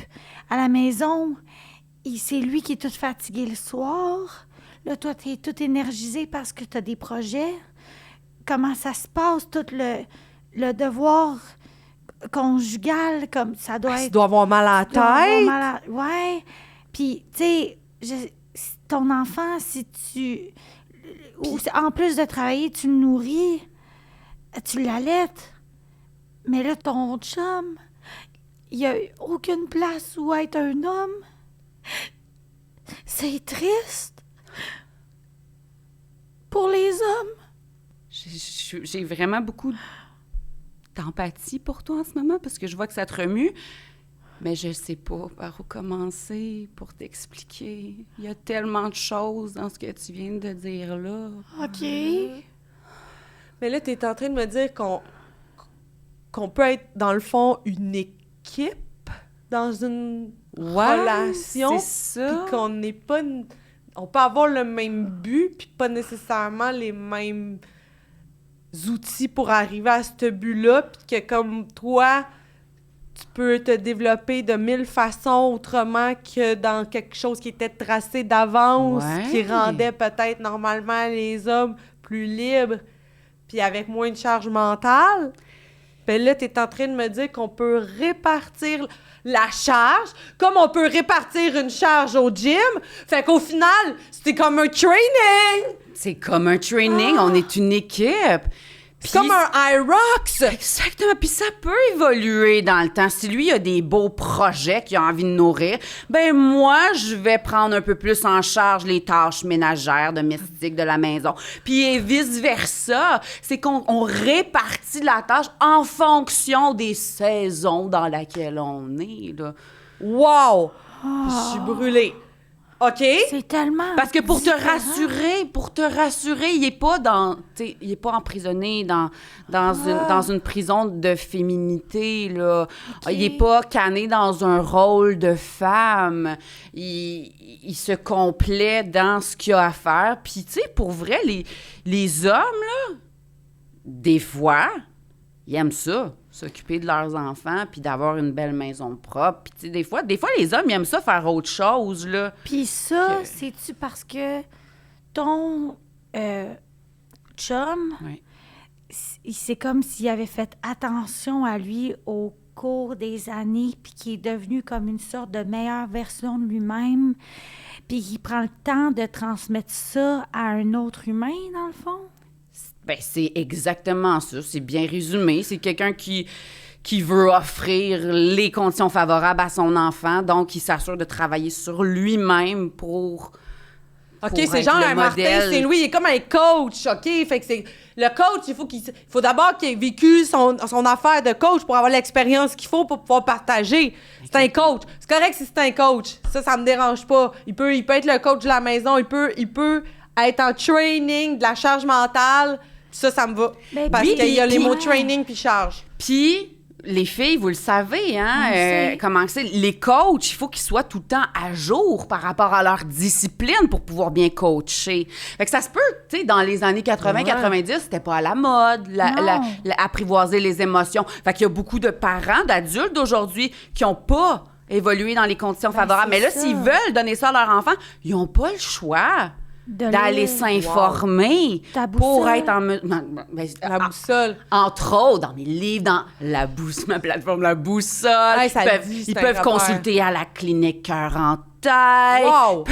[SPEAKER 7] à la maison, c'est lui qui est tout fatigué le soir, là, toi, t'es tout énergisé parce que t'as des projets. Comment ça se passe, tout le devoir conjugal, comme ça doit
[SPEAKER 6] Tu
[SPEAKER 7] être...
[SPEAKER 6] dois avoir mal à la
[SPEAKER 7] tu dois avoir
[SPEAKER 6] tête.
[SPEAKER 7] mal à- Ouais. Puis, tu sais, ton enfant, si tu... en plus de travailler, tu le nourris, tu l'allaites. Mais là, ton chum, il n'y a aucune place où être un homme. C'est triste. Pour les hommes.
[SPEAKER 4] J'ai vraiment beaucoup d'empathie pour toi en ce moment parce que je vois que ça te remue. Mais je sais pas par où commencer pour t'expliquer. Il y a tellement de choses dans ce que tu viens de dire là.
[SPEAKER 7] OK.
[SPEAKER 6] Mais là, t'es en train de me dire qu'on peut être, dans le fond, une équipe dans une relation.
[SPEAKER 4] C'est ça.
[SPEAKER 6] Puis qu'on n'est pas... On peut avoir le même but, puis pas nécessairement les mêmes outils pour arriver à ce but-là, puis que comme toi, tu peux te développer de 1000 façons autrement que dans quelque chose qui était tracé d'avance,
[SPEAKER 4] Ouais.
[SPEAKER 6] qui rendait peut-être normalement les hommes plus libres, puis avec moins de charge mentale. Ben là, t'es en train de me dire qu'on peut répartir la charge, comme on peut répartir une charge au gym. Fait qu'au final, c'était comme un training!
[SPEAKER 4] C'est comme un training, on est une équipe.
[SPEAKER 6] C'est comme un IROX!
[SPEAKER 4] Exactement, puis ça peut évoluer dans le temps. Si lui a des beaux projets qu'il a envie de nourrir, ben moi, je vais prendre un peu plus en charge les tâches ménagères, domestiques de la maison. Puis vice-versa, c'est qu'on répartit la tâche en fonction des saisons dans lesquelles on est, là.
[SPEAKER 6] Wow! Je suis brûlée. OK?
[SPEAKER 7] C'est tellement...
[SPEAKER 4] Parce que pour te
[SPEAKER 7] différent.
[SPEAKER 4] rassurer, il est pas il est pas emprisonné dans une prison de féminité, là. Il est pas canné dans un rôle de femme. Il se complaît dans ce qu'il a à faire. Puis, tu sais, pour vrai, les hommes, là, des fois, ils aiment ça, s'occuper de leurs enfants, puis d'avoir une belle maison propre. Puis, tu sais, des fois, les hommes, ils aiment ça faire autre chose, là.
[SPEAKER 7] Puis ça,
[SPEAKER 4] Que-
[SPEAKER 7] c'est-tu parce que ton chum,
[SPEAKER 4] Ouais.
[SPEAKER 7] c'est comme s'il avait fait attention à lui au cours des années, puis qu'il est devenu comme une sorte de meilleure version de lui-même, puis qu'il prend le temps de transmettre ça à un autre humain, dans le fond?
[SPEAKER 4] Ben, c'est exactement ça. C'est bien résumé. C'est quelqu'un qui veut offrir les conditions favorables à son enfant, donc il s'assure de travailler sur lui-même pour
[SPEAKER 6] OK,
[SPEAKER 4] pour
[SPEAKER 6] c'est
[SPEAKER 4] être
[SPEAKER 6] genre
[SPEAKER 4] le
[SPEAKER 6] un Martin
[SPEAKER 4] modèle.
[SPEAKER 6] Saint-Louis, il est comme un coach, OK? Fait que c'est... Le coach, il faut d'abord qu'il ait vécu son affaire de coach pour avoir l'expérience qu'il faut pour pouvoir partager. C'est un coach. C'est correct si c'est un coach. Ça me dérange pas. Il peut être le coach de la maison. Il peut être en training de la charge mentale. Ça me va.
[SPEAKER 7] Ben,
[SPEAKER 6] Parce
[SPEAKER 7] puis-
[SPEAKER 6] qu'il y a les
[SPEAKER 7] puis-
[SPEAKER 6] mots training puis charge.
[SPEAKER 4] Puis, les filles, vous le savez, hein,
[SPEAKER 7] On le sait.
[SPEAKER 4] comment c'est. Les coachs, il faut qu'ils soient tout le temps à jour par rapport à leur discipline pour pouvoir bien coacher. Fait que ça se peut, tu sais, dans les années 80-90, c'était pas à la mode,
[SPEAKER 7] Non.
[SPEAKER 4] apprivoiser les émotions. Fait qu'il y a beaucoup de parents, d'adultes d'aujourd'hui qui ont pas évolué dans les conditions favorables.
[SPEAKER 7] c'est
[SPEAKER 4] Mais là,
[SPEAKER 7] ça.
[SPEAKER 4] s'ils veulent donner ça à leur enfant, ils ont pas le choix d'aller s'informer
[SPEAKER 7] Ta
[SPEAKER 4] pour
[SPEAKER 7] boussole.
[SPEAKER 4] être en...
[SPEAKER 6] La boussole.
[SPEAKER 4] Entre autres, dans mes livres, dans la ma plateforme La Boussole,
[SPEAKER 6] Ouais, ça
[SPEAKER 4] ils peuvent,
[SPEAKER 6] dit, c'est
[SPEAKER 4] ils
[SPEAKER 6] un
[SPEAKER 4] peuvent
[SPEAKER 6] repère.
[SPEAKER 4] consulter à la clinique Cœur en Tête.
[SPEAKER 6] Wow!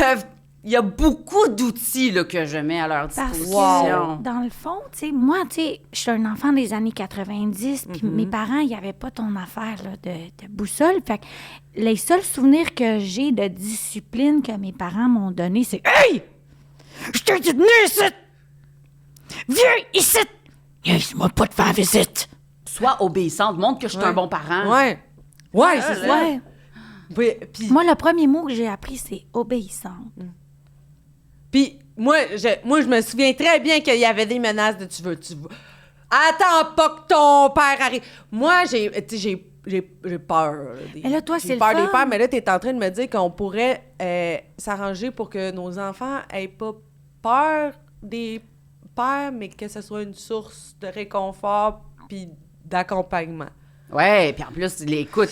[SPEAKER 4] Il y a beaucoup d'outils là, que je mets à leur
[SPEAKER 7] Parce
[SPEAKER 4] disposition.
[SPEAKER 7] que, dans le fond, tu sais, moi, tu sais, je suis un enfant des années 90, puis mes parents, ils n'avaient pas ton affaire là, de boussole. Fait que les seuls souvenirs que j'ai de discipline que mes parents m'ont donné, c'est « Hey! Je t'ai dit de venir ici! Viens ici! Laisse-moi pas te faire visite!
[SPEAKER 4] Sois obéissante, montre que je suis un bon parent.
[SPEAKER 6] Ouais. Ouais, c'est ça.
[SPEAKER 7] Ouais.
[SPEAKER 6] Oui, puis...
[SPEAKER 7] Moi, le premier mot que j'ai appris, c'est « obéissante
[SPEAKER 6] Puis moi, je me souviens très bien qu'il y avait des menaces de tu veux. Attends pas que ton père arrive. Moi, j'ai peur.
[SPEAKER 7] Mais là, toi, c'est
[SPEAKER 6] j'ai
[SPEAKER 7] le
[SPEAKER 6] peur
[SPEAKER 7] fun.
[SPEAKER 6] des pères, mais là, t'es en train de me dire qu'on pourrait s'arranger pour que nos enfants aient pas peur des pères, mais que ce soit une source de réconfort puis d'accompagnement.
[SPEAKER 4] Ouais, puis en plus, écoute,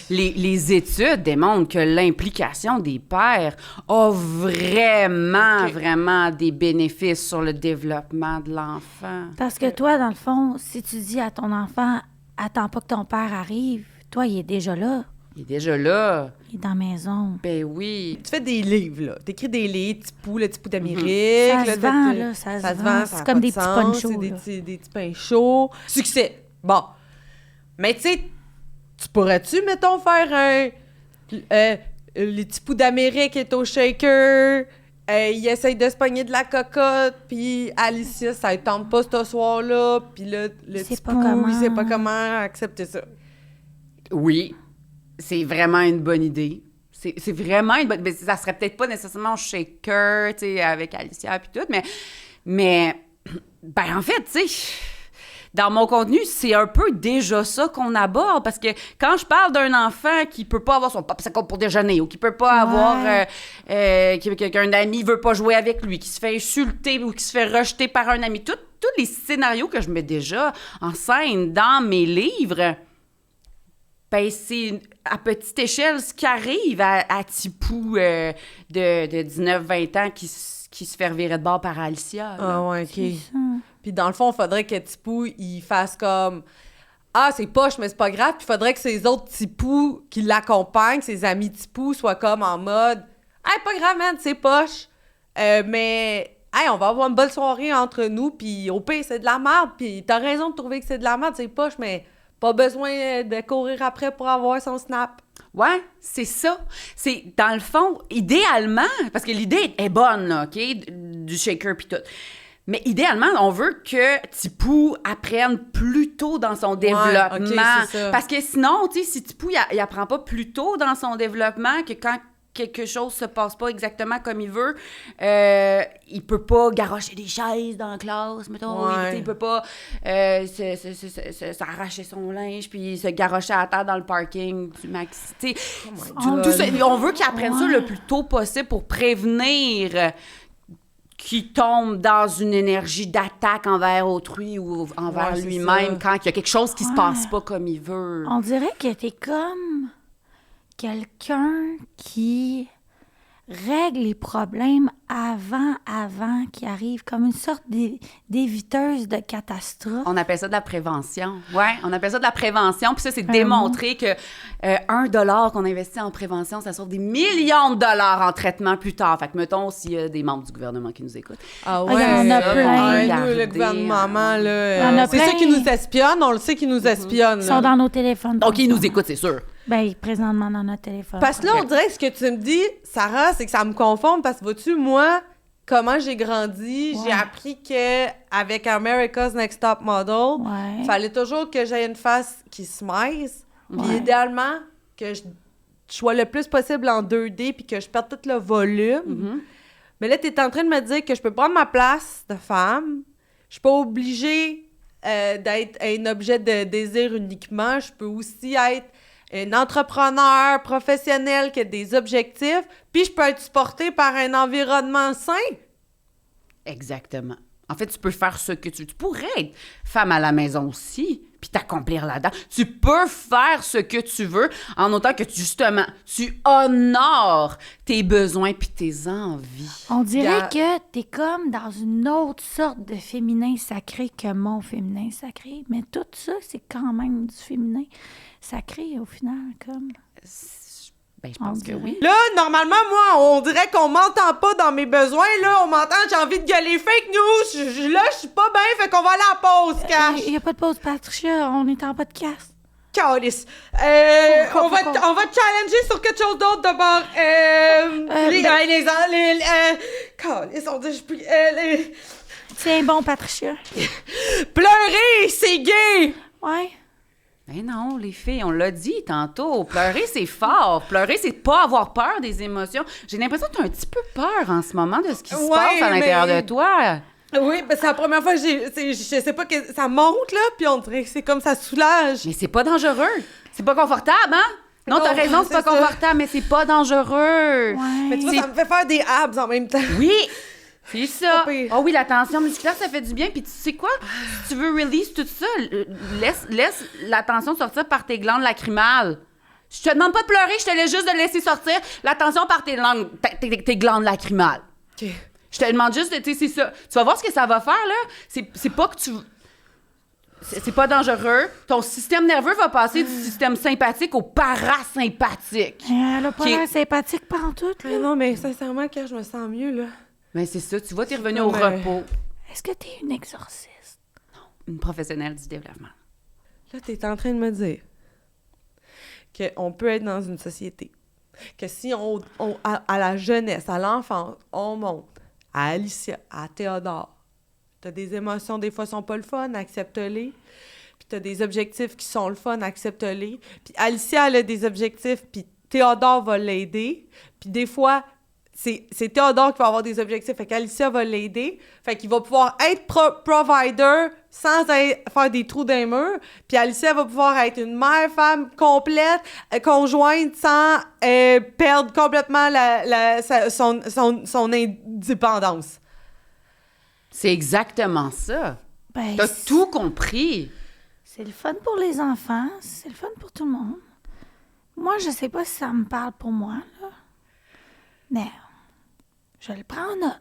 [SPEAKER 4] les études démontrent que l'implication des pères a vraiment, vraiment des bénéfices sur le développement de l'enfant.
[SPEAKER 7] Parce que toi, dans le fond, si tu dis à ton enfant, attends pas que ton père arrive, toi, il est déjà là.
[SPEAKER 4] Il est déjà là.
[SPEAKER 7] Il est dans la maison.
[SPEAKER 4] Ben oui.
[SPEAKER 6] Tu fais des livres, là. T'écris des livres, le petit pot d'Amérique.
[SPEAKER 7] Ça se vend,
[SPEAKER 6] t'as-
[SPEAKER 7] là, ça se
[SPEAKER 6] se
[SPEAKER 7] vend.
[SPEAKER 6] ça
[SPEAKER 7] C'est
[SPEAKER 6] a
[SPEAKER 7] comme
[SPEAKER 6] pas
[SPEAKER 7] des
[SPEAKER 6] de
[SPEAKER 7] petits
[SPEAKER 6] sens,
[SPEAKER 7] ponchos,
[SPEAKER 6] c'est
[SPEAKER 7] là.
[SPEAKER 6] des petits pains chauds. Succès. Bon. Mais tu sais, tu pourrais-tu, mettons, faire un... les petits poux d'Amérique est au shaker... il essaye de se pogner de la cocotte, puis Alicia, ça ne tente pas ce soir-là, puis là, le
[SPEAKER 7] sait
[SPEAKER 6] petit
[SPEAKER 7] pas
[SPEAKER 6] pou,
[SPEAKER 7] comment.
[SPEAKER 6] il sait pas comment accepter ça.
[SPEAKER 4] Oui, c'est vraiment une bonne idée. C'est vraiment une bonne... Mais ça serait peut-être pas nécessairement shaker, tu sais, avec Alicia puis tout, mais ben en fait, tu sais, dans mon contenu, c'est un peu déjà ça qu'on aborde, parce que quand je parle d'un enfant qui peut pas avoir son popsicle pour déjeuner, ou qui peut pas avoir... qu'un ami veut pas jouer avec lui, qui se fait insulter ou qui se fait rejeter par un ami, tous les scénarios que je mets déjà en scène dans mes livres... Ben, c'est à petite échelle ce qui arrive à Tipou de 19-20 ans qui se fait revirer de bord par Alicia. là.
[SPEAKER 6] Ah ouais, OK.
[SPEAKER 7] C'est ça.
[SPEAKER 6] Puis dans le fond, il faudrait que Tipou, il fasse comme... Ah, c'est poche, mais c'est pas grave. Puis il faudrait que ses autres Tipou qui l'accompagnent, ses amis Tipou, soient comme en mode... Hey, pas grave, man, c'est poche. Mais... Hey, on va avoir une bonne soirée entre nous, puis au pire, c'est de la merde. Puis t'as raison de trouver que c'est de la merde, c'est poche, mais... Pas besoin de courir après pour avoir son snap.
[SPEAKER 4] Ouais, c'est ça. C'est, dans le fond, idéalement, parce que l'idée est bonne, là, OK, du shaker puis tout. Mais idéalement, on veut que Tipou apprenne plus tôt dans son développement.
[SPEAKER 6] OK, c'est ça.
[SPEAKER 4] Parce que sinon, tu sais, si Tipou, il apprend pas plus tôt dans son développement, que quand quelque chose se passe pas exactement comme il veut, il peut pas garrocher des chaises dans la classe, mettons.
[SPEAKER 6] Ouais.
[SPEAKER 4] Il peut pas s'arracher son linge puis se garrocher à terre dans le parking du maxi. Tu sais, tout ça. On veut qu'il apprenne ça le plus tôt possible pour prévenir qu'il tombe dans une énergie d'attaque envers autrui ou envers
[SPEAKER 6] Ouais, c'est
[SPEAKER 4] lui-même
[SPEAKER 6] ça.
[SPEAKER 4] quand il y a quelque chose qui se passe pas comme il veut.
[SPEAKER 7] On dirait que t'es comme quelqu'un qui règle les problèmes avant qu'ils arrivent, comme une sorte d'éviteuse de catastrophe.
[SPEAKER 4] On appelle ça de la prévention. Ouais, on appelle ça de la prévention. Puis ça, c'est démontré que $1 qu'on investit en prévention, ça sauve des millions de dollars en traitement plus tard. Fait que, mettons, s'il y a des membres du gouvernement qui nous écoutent.
[SPEAKER 6] Ah
[SPEAKER 7] il y en a plein.
[SPEAKER 6] Ouais, nous, le
[SPEAKER 4] Regardez,
[SPEAKER 6] gouvernement,
[SPEAKER 7] Il y en
[SPEAKER 6] là...
[SPEAKER 7] a
[SPEAKER 6] c'est
[SPEAKER 7] plein.
[SPEAKER 6] ceux qui nous espionnent, on le sait qu'ils nous espionnent.
[SPEAKER 7] Ils
[SPEAKER 6] là.
[SPEAKER 7] sont dans nos téléphones.
[SPEAKER 4] Donc, ils nous écoutent, c'est sûr.
[SPEAKER 7] Ben, présentement dans notre téléphone.
[SPEAKER 6] Parce que là, on dirait que ce que tu me dis, Sarah, c'est que ça me confonde parce que, vois-tu, moi, comment j'ai grandi, j'ai appris que avec America's Next Top Model,
[SPEAKER 7] Ouais.
[SPEAKER 6] fallait toujours que j'aie une face qui se mince, puis
[SPEAKER 7] Ouais.
[SPEAKER 6] idéalement, que je sois le plus possible en 2D puis que je perde tout le volume. Mais là, tu es en train de me dire que je peux prendre ma place de femme, je suis pas obligée d'être un objet de désir uniquement, je peux aussi être un entrepreneur professionnel qui a des objectifs, puis je peux être supportée par un environnement sain.
[SPEAKER 4] Exactement. En fait, tu peux faire ce que tu pourrais être femme à la maison aussi, puis t'accomplir là-dedans. Tu peux faire ce que tu veux, en autant que, justement, tu honores tes besoins puis tes envies.
[SPEAKER 7] On dirait que t'es comme dans une autre sorte de féminin sacré que mon féminin sacré. Mais tout ça, c'est quand même du féminin sacré, au final, comme...
[SPEAKER 4] Ben, je pense que oui.
[SPEAKER 6] Là, normalement, moi, on dirait qu'on m'entend pas dans mes besoins. Là, on m'entend, j'ai envie de gueuler fake news. Là, je suis pas bien, fait qu'on va aller à la pause, Cash.
[SPEAKER 7] Il n'y a pas de pause, Patricia. On est en podcast.
[SPEAKER 6] Calice. On va te challenger sur quelque chose d'autre d'abord. Calice, on dit,
[SPEAKER 7] Tiens bon, Patricia.
[SPEAKER 6] pleurer, c'est gay.
[SPEAKER 7] Ouais.
[SPEAKER 4] Ben non, les filles, on l'a dit tantôt. Pleurer, c'est fort. Pleurer, c'est pas avoir peur des émotions. J'ai l'impression que tu as un petit peu peur en ce moment de ce qui se passe à l'intérieur de toi.
[SPEAKER 6] Oui, ben c'est la première fois que je sais pas que ça monte, là, puis on dirait que c'est comme ça soulage.
[SPEAKER 4] Mais c'est pas dangereux. C'est pas confortable, hein? Non, t'as raison, c'est pas
[SPEAKER 6] ça.
[SPEAKER 4] confortable, mais c'est pas dangereux.
[SPEAKER 6] Mais tu vois, ça me fait faire des abs en même temps.
[SPEAKER 4] Oui! C'est ça.
[SPEAKER 6] Pas pire.
[SPEAKER 4] Oh oui, la tension musculaire, ça fait du bien. Puis tu sais quoi? Si tu veux release tout ça, laisse la tension sortir par tes glandes lacrymales. Je te demande pas de pleurer, je te laisse juste de laisser sortir la tension par tes glandes lacrymales.
[SPEAKER 6] OK.
[SPEAKER 4] Je te demande juste, tu sais, c'est ça. Tu vas voir ce que ça va faire, là. C'est pas que tu... C'est pas dangereux. Ton système nerveux va passer du système sympathique au parasympathique.
[SPEAKER 7] Elle a pas
[SPEAKER 4] Qui est-
[SPEAKER 7] l'air sympathique pantoute,
[SPEAKER 6] Mais
[SPEAKER 7] là.
[SPEAKER 6] non, mais sincèrement, quand je me sens mieux, là.
[SPEAKER 4] Mais c'est ça, tu vois, t'es revenu au
[SPEAKER 6] comme,
[SPEAKER 4] repos.
[SPEAKER 7] Est-ce que t'es une exorciste?
[SPEAKER 4] Une professionnelle du développement.
[SPEAKER 6] Là, t'es en train de me dire qu'on peut être dans une société, que si à la jeunesse, à l'enfance, on monte à Alicia, à Théodore, t'as des émotions, des fois, sont pas le fun, accepte-les. Puis t'as des objectifs qui sont le fun, accepte-les. Puis Alicia, elle a des objectifs, puis Théodore va l'aider. Puis des fois, c'est Théodore qui va avoir des objectifs, fait qu'Alicia va l'aider. Fait qu'il va pouvoir être provider sans faire des trous dans les murs. Puis Alicia va pouvoir être une mère, femme complète, conjointe, sans perdre complètement son indépendance.
[SPEAKER 4] C'est exactement ça.
[SPEAKER 7] Ben,
[SPEAKER 4] T'as tout compris.
[SPEAKER 7] c'est le fun pour les enfants, c'est le fun pour tout le monde. Moi, je sais pas si ça me parle pour moi, là. Mais je le prends en note.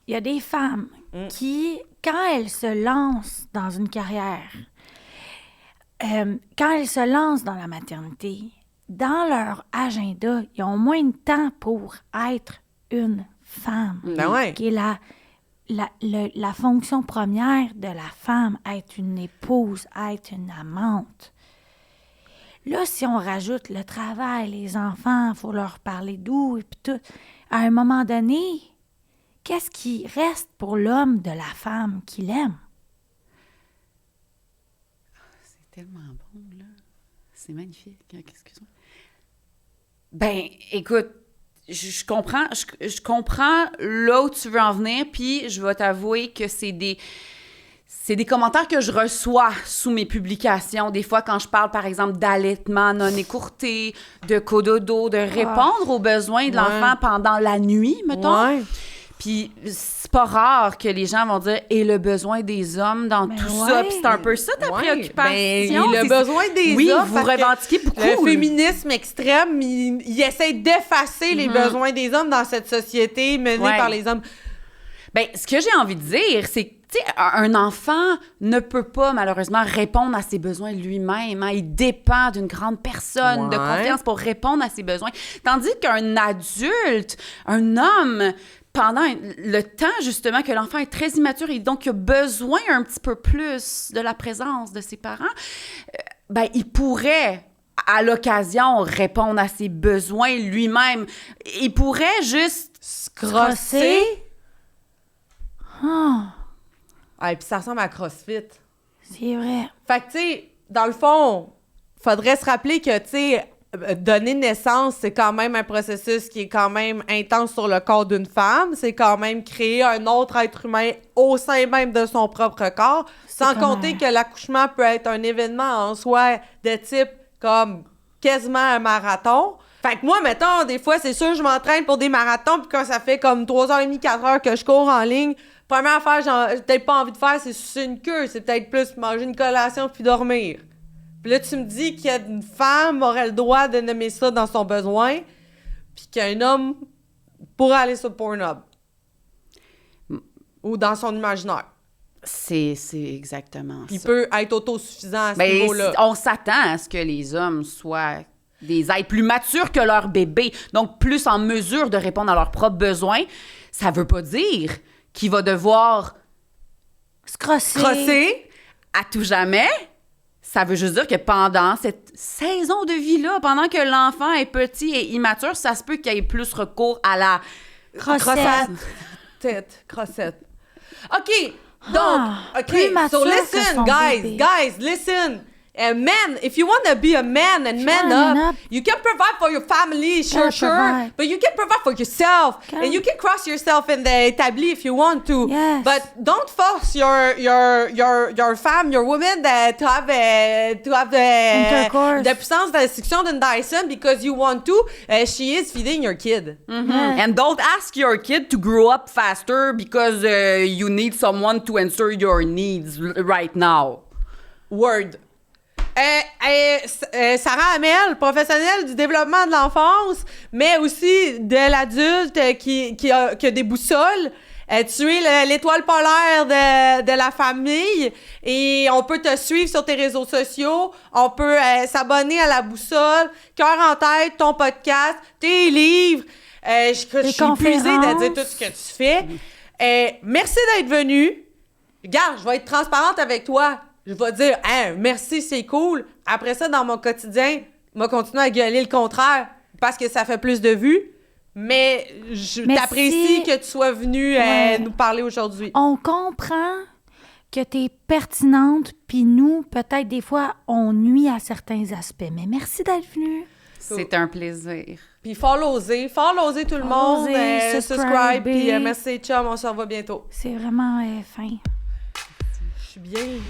[SPEAKER 7] Il y a des femmes qui, quand elles se lancent dans une carrière, quand elles se lancent dans la maternité, dans leur agenda, ils ont moins de temps pour être une femme.
[SPEAKER 6] Ben ouais.
[SPEAKER 7] Qui est la fonction première de la femme, être une épouse, être une amante. Là, si on rajoute le travail, les enfants, il faut leur parler d'où et puis tout, à un moment donné, qu'est-ce qui reste pour l'homme de la femme qu'il aime?
[SPEAKER 4] C'est tellement bon, là. C'est magnifique. Excuse-moi. Ben, écoute, je comprends là où tu veux en venir, puis je vais t'avouer que c'est des commentaires que je reçois sous mes publications. Des fois, quand je parle, par exemple, d'allaitement non écourté, de cododo, de répondre aux besoins de l'enfant pendant la nuit, mettons.
[SPEAKER 6] Ouais.
[SPEAKER 4] Puis c'est pas rare que les gens vont dire « et le besoin des hommes dans
[SPEAKER 7] Ben
[SPEAKER 4] tout
[SPEAKER 7] ouais.
[SPEAKER 4] ça », puis c'est un peu ça ta préoccupation.
[SPEAKER 6] Ben, le besoin des
[SPEAKER 4] oui,
[SPEAKER 6] hommes.
[SPEAKER 4] vous
[SPEAKER 6] parce que
[SPEAKER 4] revendiquez beaucoup.
[SPEAKER 6] Le féminisme extrême, il essaie d'effacer les besoins des hommes dans cette société menée
[SPEAKER 4] Ouais.
[SPEAKER 6] par les hommes.
[SPEAKER 4] Ben, ce que j'ai envie de dire, c'est que, tu sais, un enfant ne peut pas, malheureusement, répondre à ses besoins lui-même. Hein. Il dépend d'une grande personne de
[SPEAKER 6] Ouais.
[SPEAKER 4] confiance pour répondre à ses besoins. Tandis qu'un adulte, un homme, pendant le temps, justement, que l'enfant est très immature et donc il a besoin un petit peu plus de la présence de ses parents, ben, il pourrait, à l'occasion, répondre à ses besoins lui-même. Il pourrait juste...
[SPEAKER 6] Crosser.
[SPEAKER 7] Ah,
[SPEAKER 6] Ah, et puis ça ressemble à CrossFit.
[SPEAKER 7] c'est vrai.
[SPEAKER 6] Fait que, tu sais, dans le fond, faudrait se rappeler que, tu sais, donner naissance, c'est quand même un processus qui est quand même intense sur le corps d'une femme. C'est quand même créer un autre être humain au sein même de son propre corps. Sans
[SPEAKER 7] comme
[SPEAKER 6] compter que l'accouchement peut être un événement en soi de type comme quasiment un marathon. Fait que moi, mettons, des fois, c'est sûr, je m'entraîne pour des marathons, puis quand ça fait comme 3h30, 4h que je cours en ligne, première affaire, j'ai peut-être pas envie de faire, c'est sucer une queue. C'est peut-être plus manger une collation puis dormir. Puis là, tu me dis qu'une femme aurait le droit de nommer ça dans son besoin, puis qu'un homme pourrait aller sur Pornhub. Ou dans son imaginaire.
[SPEAKER 4] C'est exactement
[SPEAKER 6] Il
[SPEAKER 4] ça.
[SPEAKER 6] peut être autosuffisant à ce
[SPEAKER 4] Ben,
[SPEAKER 6] niveau-là.
[SPEAKER 4] on s'attend à ce que les hommes soient des êtres plus matures que leur bébé, donc plus en mesure de répondre à leurs propres besoins. Ça veut pas dire qu'il va devoir
[SPEAKER 7] Se crosser.
[SPEAKER 6] Crosser.
[SPEAKER 4] à tout jamais. Ça veut juste dire que pendant cette saison de vie-là, pendant que l'enfant est petit et immature, ça se peut qu'il y ait plus recours à la...
[SPEAKER 7] Crossette.
[SPEAKER 6] Crossette. OK. Donc, OK.
[SPEAKER 7] plus mature
[SPEAKER 6] So
[SPEAKER 7] que
[SPEAKER 6] listen,
[SPEAKER 7] son
[SPEAKER 6] guys.
[SPEAKER 7] bébé.
[SPEAKER 6] Guys, listen. Men, if you want to be a man and man up, you can provide for your family, sure,
[SPEAKER 7] provide.
[SPEAKER 6] but you can provide for yourself, and you can cross yourself in the établi if you want to.
[SPEAKER 7] Yes.
[SPEAKER 6] But don't force your femme, your woman, to have
[SPEAKER 7] Intercourse.
[SPEAKER 6] the puissance de section d'une Dyson because you want to. She is feeding your kid.
[SPEAKER 4] And don't ask your kid to grow up faster because you need someone to answer your needs right now.
[SPEAKER 6] Word. Sarah Hamel, professionnelle du développement de l'enfance, mais aussi de l'adulte qui a des boussoles. Tu es l'étoile polaire de la famille et on peut te suivre sur tes réseaux sociaux. On peut s'abonner à la boussole, Cœur en tête, ton podcast, tes livres. Je suis épuisée de dire tout ce que tu fais. Merci d'être venu. Regarde, je vais être transparente avec toi. Je vais dire, merci, c'est cool. Après ça, dans mon quotidien, je vais continuer à gueuler le contraire parce que ça fait plus de vues. Mais je t'apprécie que tu sois venue nous parler aujourd'hui.
[SPEAKER 7] On comprend que tu es pertinente, puis nous, peut-être des fois, on nuit à certains aspects. Mais merci d'être venue.
[SPEAKER 4] C'est un plaisir.
[SPEAKER 6] Puis follow-oser tout le monde. Subscribe. Puis merci, chum, on se revoit bientôt.
[SPEAKER 7] C'est vraiment fin.
[SPEAKER 6] Je suis bien.